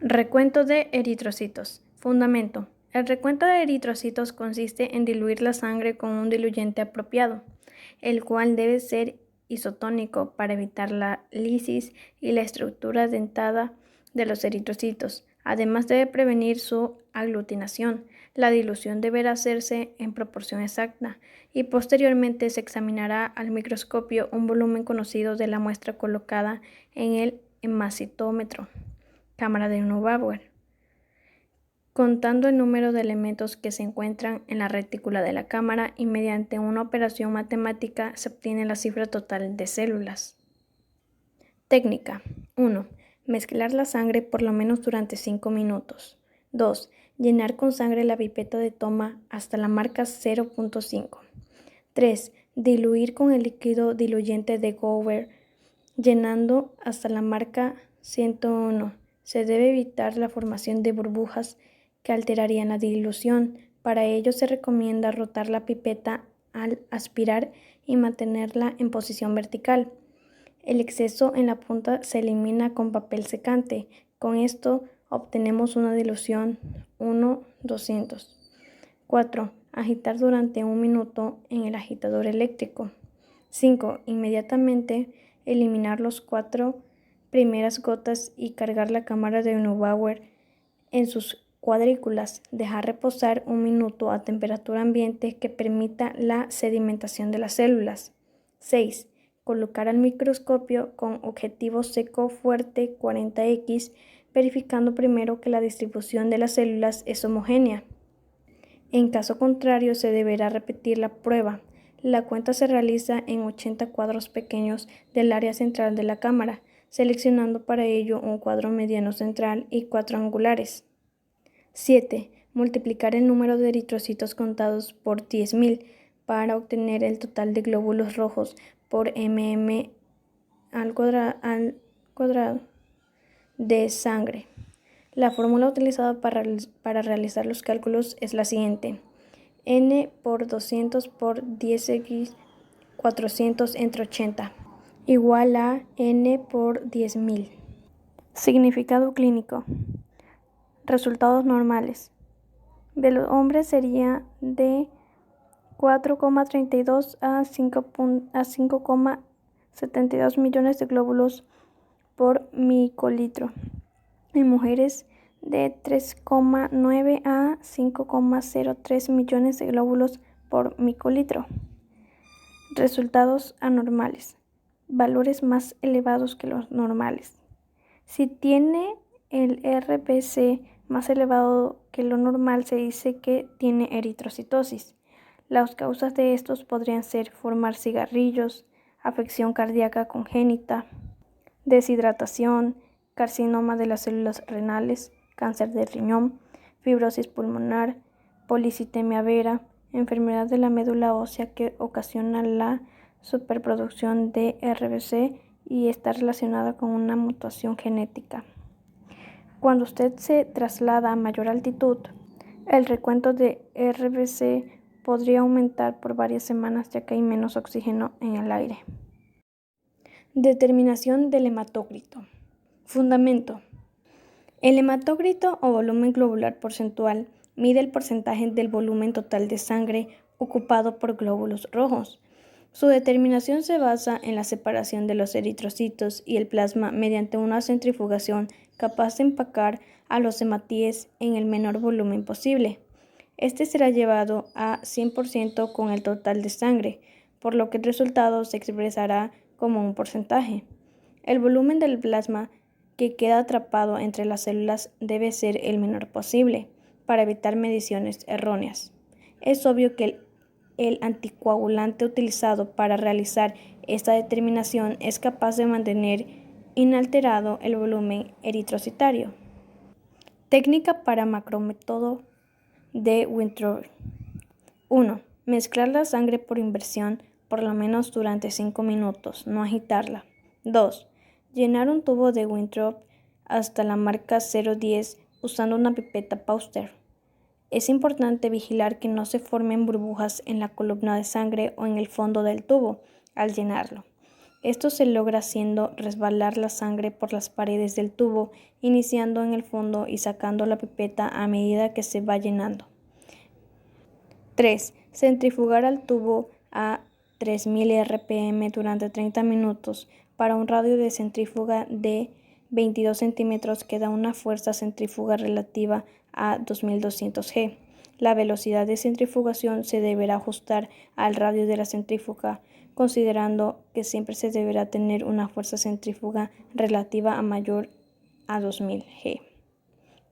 Recuento de eritrocitos. Fundamento. El recuento de eritrocitos consiste en diluir la sangre con un diluyente apropiado, el cual debe ser isotónico para evitar la lisis y la estructura dentada de los eritrocitos. Además debe prevenir su aglutinación. La dilución deberá hacerse en proporción exacta y posteriormente se examinará al microscopio un volumen conocido de la muestra colocada en el hemacitómetro, cámara de Neubauer, contando el número de elementos que se encuentran en la retícula de la cámara, y mediante una operación matemática se obtiene la cifra total de células. Técnica. 1. Mezclar la sangre por lo menos durante 5 minutos. 2. Llenar con sangre la pipeta de toma hasta la marca 0.5. 3. Diluir con el líquido diluyente de Gower, llenando hasta la marca 101. Se debe evitar la formación de burbujas que alterarían la dilución. Para ello se recomienda rotar la pipeta al aspirar y mantenerla en posición vertical. El exceso en la punta se elimina con papel secante. Con esto obtenemos una dilución 1:200. 4. Agitar durante 1 minuto en el agitador eléctrico. 5. Inmediatamente eliminar los 4 primeras gotas y cargar la cámara de Neubauer en sus cuadrículas. Dejar reposar 1 minuto a temperatura ambiente que permita la sedimentación de las células. 6. Colocar al microscopio con objetivo seco fuerte 40X, verificando primero que la distribución de las células es homogénea. En caso contrario, se deberá repetir la prueba. La cuenta se realiza en 80 cuadros pequeños del área central de la cámara, seleccionando para ello un cuadro mediano central y 4 angulares. 7. Multiplicar el número de eritrocitos contados por 10.000 para obtener el total de glóbulos rojos por al cuadrado de sangre. La fórmula utilizada para realizar los cálculos es la siguiente: n por 200 por 10x 400 entre 80 igual a n por 10.000. Significado clínico. Resultados normales. De los hombres sería de 4,32 a 5,72 millones de glóbulos por microlitro. En mujeres de 3,9 a 5,03 millones de glóbulos por microlitro. Resultados anormales. Valores más elevados que los normales. Si tiene el RBC más elevado que lo normal, se dice que tiene eritrocitosis. Las causas de estos podrían ser fumar cigarrillos, afección cardíaca congénita, deshidratación, carcinoma de las células renales, cáncer de riñón, fibrosis pulmonar, policitemia vera, enfermedad de la médula ósea que ocasiona la superproducción de RBC y está relacionada con una mutación genética. Cuando usted se traslada a mayor altitud, el recuento de RBC podría aumentar por varias semanas, ya que hay menos oxígeno en el aire. Determinación del hematócrito. Fundamento. El hematócrito o volumen globular porcentual mide el porcentaje del volumen total de sangre ocupado por glóbulos rojos. Su determinación se basa en la separación de los eritrocitos y el plasma mediante una centrifugación capaz de empacar a los hematíes en el menor volumen posible. Este será llevado a 100% con el total de sangre, por lo que el resultado se expresará como un porcentaje. El volumen del plasma que queda atrapado entre las células debe ser el menor posible para evitar mediciones erróneas. Es obvio que el anticoagulante utilizado para realizar esta determinación es capaz de mantener inalterado el volumen eritrocitario. Técnica para macrométodo de Weintraub. 1. Mezclar la sangre por inversión por lo menos durante 5 minutos, no agitarla. 2. Llenar un tubo de Weintraub hasta la marca 0.10 usando una pipeta Pauster. Es importante vigilar que no se formen burbujas en la columna de sangre o en el fondo del tubo al llenarlo. Esto se logra haciendo resbalar la sangre por las paredes del tubo, iniciando en el fondo y sacando la pipeta a medida que se va llenando. 3. Centrifugar al tubo a 3000 RPM durante 30 minutos. Para un radio de centrífuga de 22 centímetros que da una fuerza centrífuga relativa a 2200 G. La velocidad de centrifugación se deberá ajustar al radio de la centrífuga, considerando que siempre se deberá tener una fuerza centrífuga relativa a mayor a 2000 G.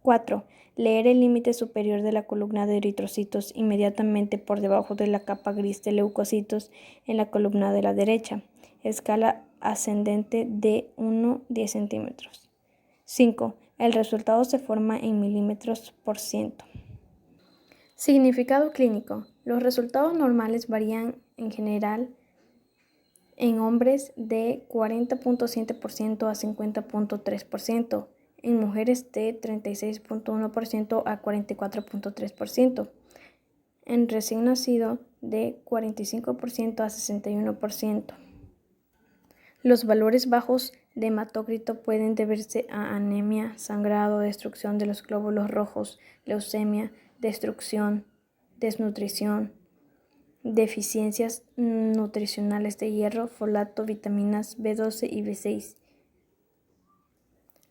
4. Leer el límite superior de la columna de eritrocitos inmediatamente por debajo de la capa gris de leucocitos en la columna de la derecha. Escala ascendente de 1-10 centímetros. 5. El resultado se forma en milímetros por ciento. Significado clínico. Los resultados normales varían en general en hombres de 40.7% a 50.3%. En mujeres de 36.1% a 44.3%, en recién nacido de 45% a 61%. Los valores bajos de hematócrito pueden deberse a anemia, sangrado, destrucción de los glóbulos rojos, leucemia, destrucción, desnutrición, deficiencias nutricionales de hierro, folato, vitaminas B12 y B6.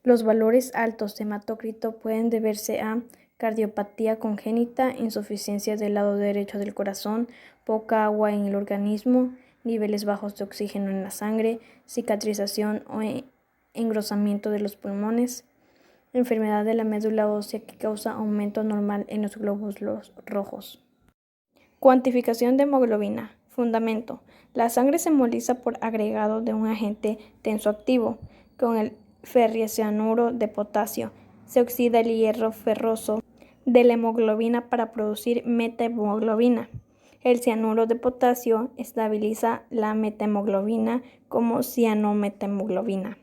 Los valores altos de hematócrito pueden deberse a cardiopatía congénita, insuficiencia del lado derecho del corazón, poca agua en el organismo, niveles bajos de oxígeno en la sangre, cicatrización o engrosamiento de los pulmones, enfermedad de la médula ósea que causa aumento normal en los glóbulos rojos. Cuantificación de hemoglobina. Fundamento. La sangre se hemoliza por agregado de un agente tensoactivo con el ferricianuro de potasio. Se oxida el hierro ferroso de la hemoglobina para producir metahemoglobina. El cianuro de potasio estabiliza la metahemoglobina como cianometahemoglobina.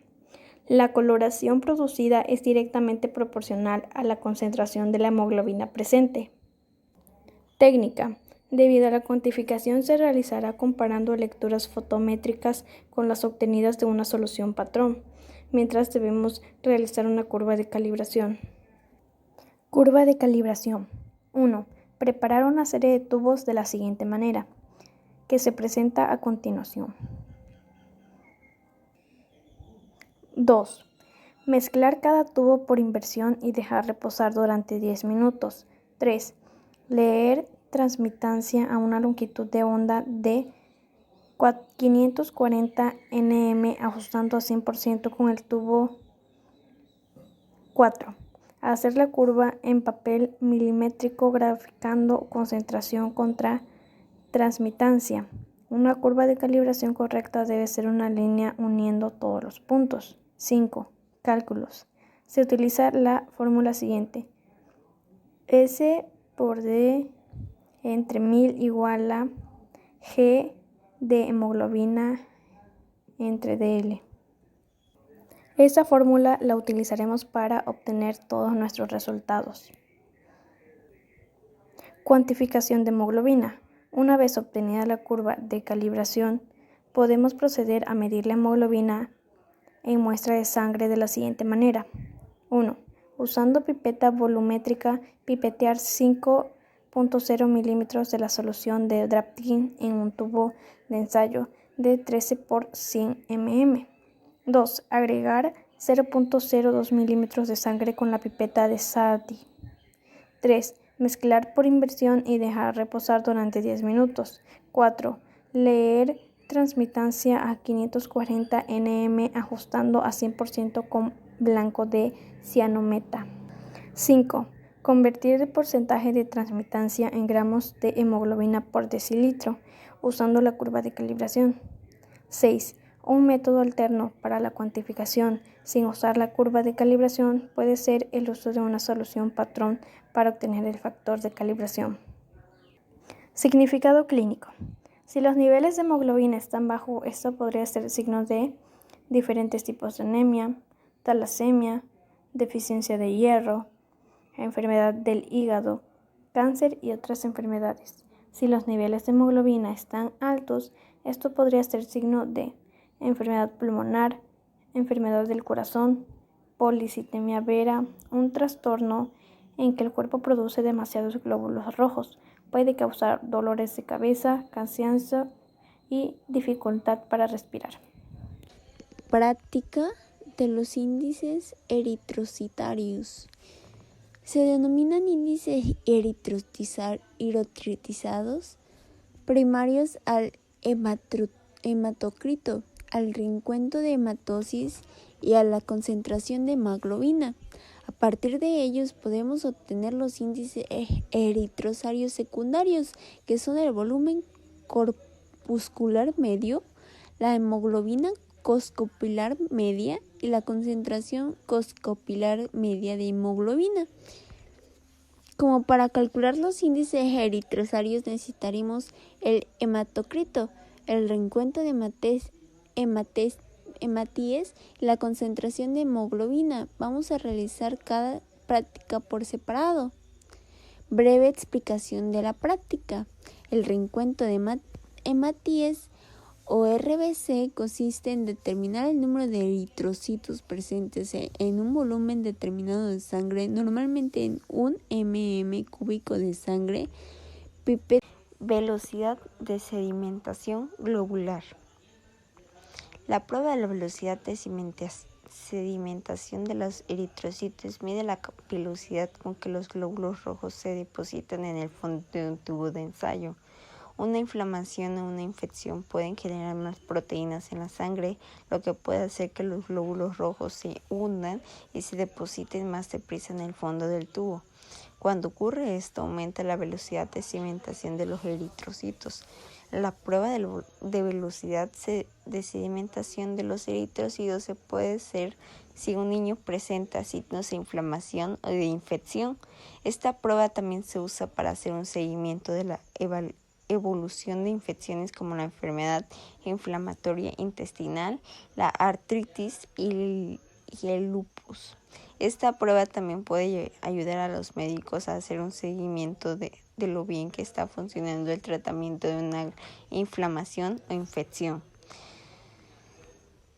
La coloración producida es directamente proporcional a la concentración de la hemoglobina presente. Técnica. Debido a la cuantificación se realizará comparando lecturas fotométricas con las obtenidas de una solución patrón, mientras debemos realizar una curva de calibración. Curva de calibración. 1. Preparar una serie de tubos de la siguiente manera, que se presenta a continuación. 2. Mezclar cada tubo por inversión y dejar reposar durante 10 minutos. 3. Leer transmitancia a una longitud de onda de 540 nm ajustando a 100% con el tubo. 4. Hacer la curva en papel milimétrico graficando concentración contra transmitancia. Una curva de calibración correcta debe ser una línea uniendo todos los puntos. 5. Cálculos. Se utiliza la fórmula siguiente. S por D entre 1000 igual a G de hemoglobina entre DL. Esta fórmula la utilizaremos para obtener todos nuestros resultados. Cuantificación de hemoglobina. Una vez obtenida la curva de calibración, podemos proceder a medir la hemoglobina en muestra de sangre de la siguiente manera. 1. Usando pipeta volumétrica, pipetear 5.0 milímetros de la solución de Daptin en un tubo de ensayo de 13 por 100 mm. 2. Agregar 0.02 milímetros de sangre con la pipeta de Saaty. 3. Mezclar por inversión y dejar reposar durante 10 minutos. 4. Leer transmitancia a 540 nm ajustando a 100% con blanco de cianometa. 5. Convertir el porcentaje de transmitancia en gramos de hemoglobina por decilitro usando la curva de calibración. 6. Un método alterno para la cuantificación sin usar la curva de calibración puede ser el uso de una solución patrón para obtener el factor de calibración. Significado clínico. Si los niveles de hemoglobina están bajos, esto podría ser signo de diferentes tipos de anemia, talasemia, deficiencia de hierro, enfermedad del hígado, cáncer y otras enfermedades. Si los niveles de hemoglobina están altos, esto podría ser signo de enfermedad pulmonar, enfermedad del corazón, policitemia vera, un trastorno en que el cuerpo produce demasiados glóbulos rojos. Puede causar dolores de cabeza, cansancio y dificultad para respirar. Práctica de los índices eritrocitarios. Se denominan índices eritrocitados primarios al hematocrito, al reencuentro de hematosis y a la concentración de hemoglobina. A partir de ellos podemos obtener los índices eritrocitarios secundarios, que son el volumen corpuscular medio, la hemoglobina coscopilar media y la concentración coscopilar media de hemoglobina. Como para calcular los índices eritrocitarios necesitaremos el hematocrito, el reencuentro de hematíes y la concentración de hemoglobina. Vamos a realizar cada práctica por separado. Breve explicación de la práctica. El reencuentro de hematíes o RBC consiste en determinar el número de eritrocitos presentes en un volumen determinado de sangre, normalmente en 1 mm cúbico de sangre, pipeta. Velocidad de sedimentación globular. La prueba de la velocidad de sedimentación de los eritrocitos mide la velocidad con que los glóbulos rojos se depositan en el fondo de un tubo de ensayo. Una inflamación o una infección pueden generar más proteínas en la sangre, lo que puede hacer que los glóbulos rojos se hundan y se depositen más deprisa en el fondo del tubo. Cuando ocurre esto, aumenta la velocidad de sedimentación de los eritrocitos. La prueba de velocidad de sedimentación de los eritrocitos se puede hacer si un niño presenta signos de inflamación o de infección. Esta prueba también se usa para hacer un seguimiento de la evolución de infecciones como la enfermedad inflamatoria intestinal, la artritis y el lupus. Esta prueba también puede ayudar a los médicos a hacer un seguimiento de lo bien que está funcionando el tratamiento de una inflamación o infección.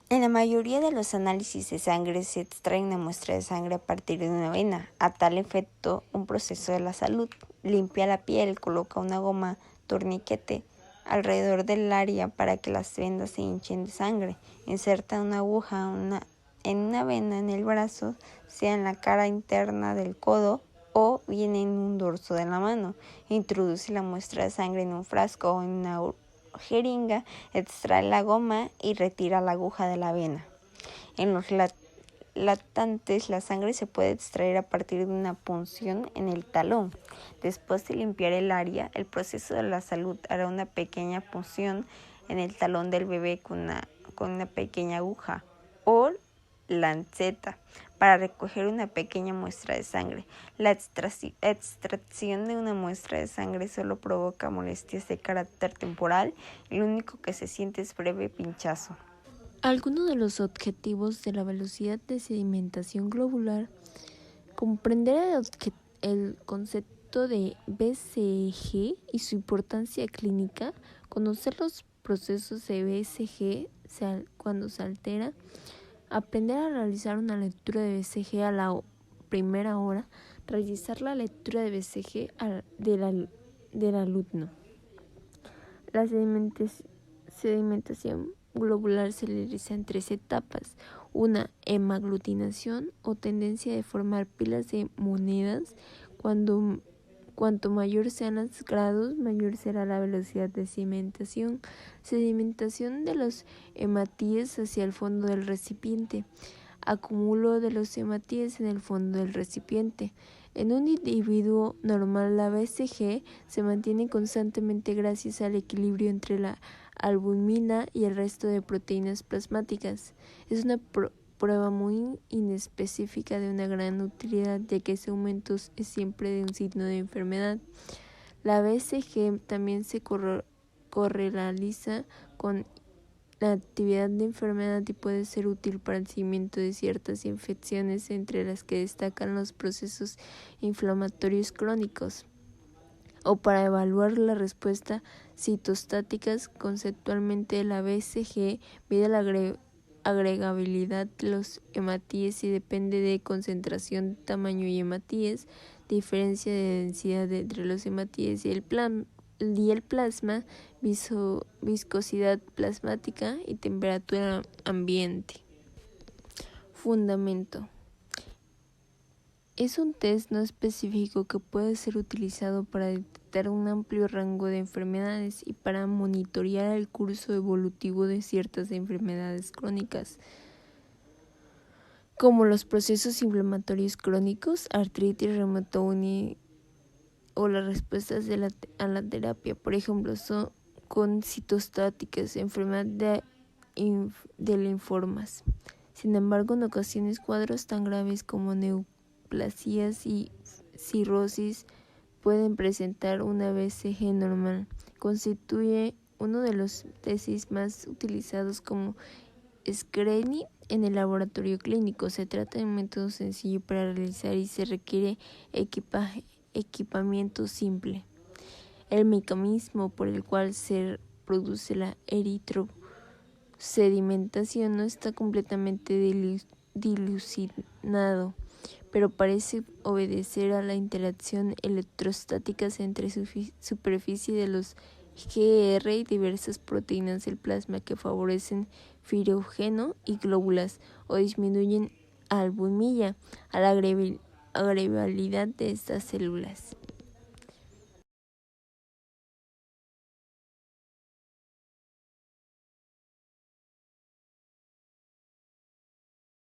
En la mayoría de los análisis de sangre se extrae una muestra de sangre a partir de una vena. A tal efecto, un proceso de la salud limpia la piel, coloca una goma torniquete alrededor del área para que las vendas se hinchen de sangre. Inserta una aguja en una vena en el brazo, sea en la cara interna del codo o bien en un dorso de la mano. Introduce la muestra de sangre en un frasco o en una jeringa, extrae la goma y retira la aguja de la vena. En los lactantes, la sangre se puede extraer a partir de una punción en el talón. Después de limpiar el área, el proceso de la salud hará una pequeña punción en el talón del bebé con una pequeña aguja o lanceta para recoger una pequeña muestra de sangre. La extracción de una muestra de sangre solo provoca molestias de carácter temporal y lo único que se siente es breve pinchazo. Algunos de los objetivos de la velocidad de sedimentación globular: comprender el concepto de BCG y su importancia clínica, conocer los procesos de BCG cuando se altera, aprender a realizar una lectura de BCG a la primera hora, realizar la lectura de BCG del alumno. La sedimentación globular se realiza en 3 etapas: una hemaglutinación o tendencia de formar pilas de monedas. Cuanto mayor sean los grados, mayor será la velocidad de sedimentación. Sedimentación de los hematíes hacia el fondo del recipiente. Acúmulo de los hematíes en el fondo del recipiente. En un individuo normal, la BCG se mantiene constantemente gracias al equilibrio entre la albúmina y el resto de proteínas plasmáticas. Es una prueba muy inespecífica de una gran utilidad, ya que ese aumento es siempre de un signo de enfermedad. La BCG también se correlaliza con la actividad de enfermedad y puede ser útil para el seguimiento de ciertas infecciones, entre las que destacan los procesos inflamatorios crónicos, o para evaluar la respuesta citostáticas. Conceptualmente, la BCG mide la agregabilidad de los hematíes y depende de concentración, tamaño y hematíes, diferencia de densidad entre los hematíes y el plasma, viscosidad plasmática y temperatura ambiente. Fundamento. Es un test no específico que puede ser utilizado para detectar un amplio rango de enfermedades y para monitorear el curso evolutivo de ciertas enfermedades crónicas, como los procesos inflamatorios crónicos, artritis reumatoide o las respuestas a la terapia. Por ejemplo, son con citostáticas, enfermedad de linfomas. Sin embargo, en ocasiones cuadros tan graves como neoplasías y cirrosis pueden presentar una BCG normal. Constituye uno de los tests más utilizados como screening en el laboratorio clínico. Se trata de un método sencillo para realizar y se requiere equipamiento simple. El mecanismo por el cual se produce la eritrosedimentación no está completamente dilucidado, pero parece obedecer a la interacción electrostática entre superficie de los GR y diversas proteínas del plasma que favorecen fibrinógeno y glóbulas o disminuyen albumina a la agregabilidad de estas células.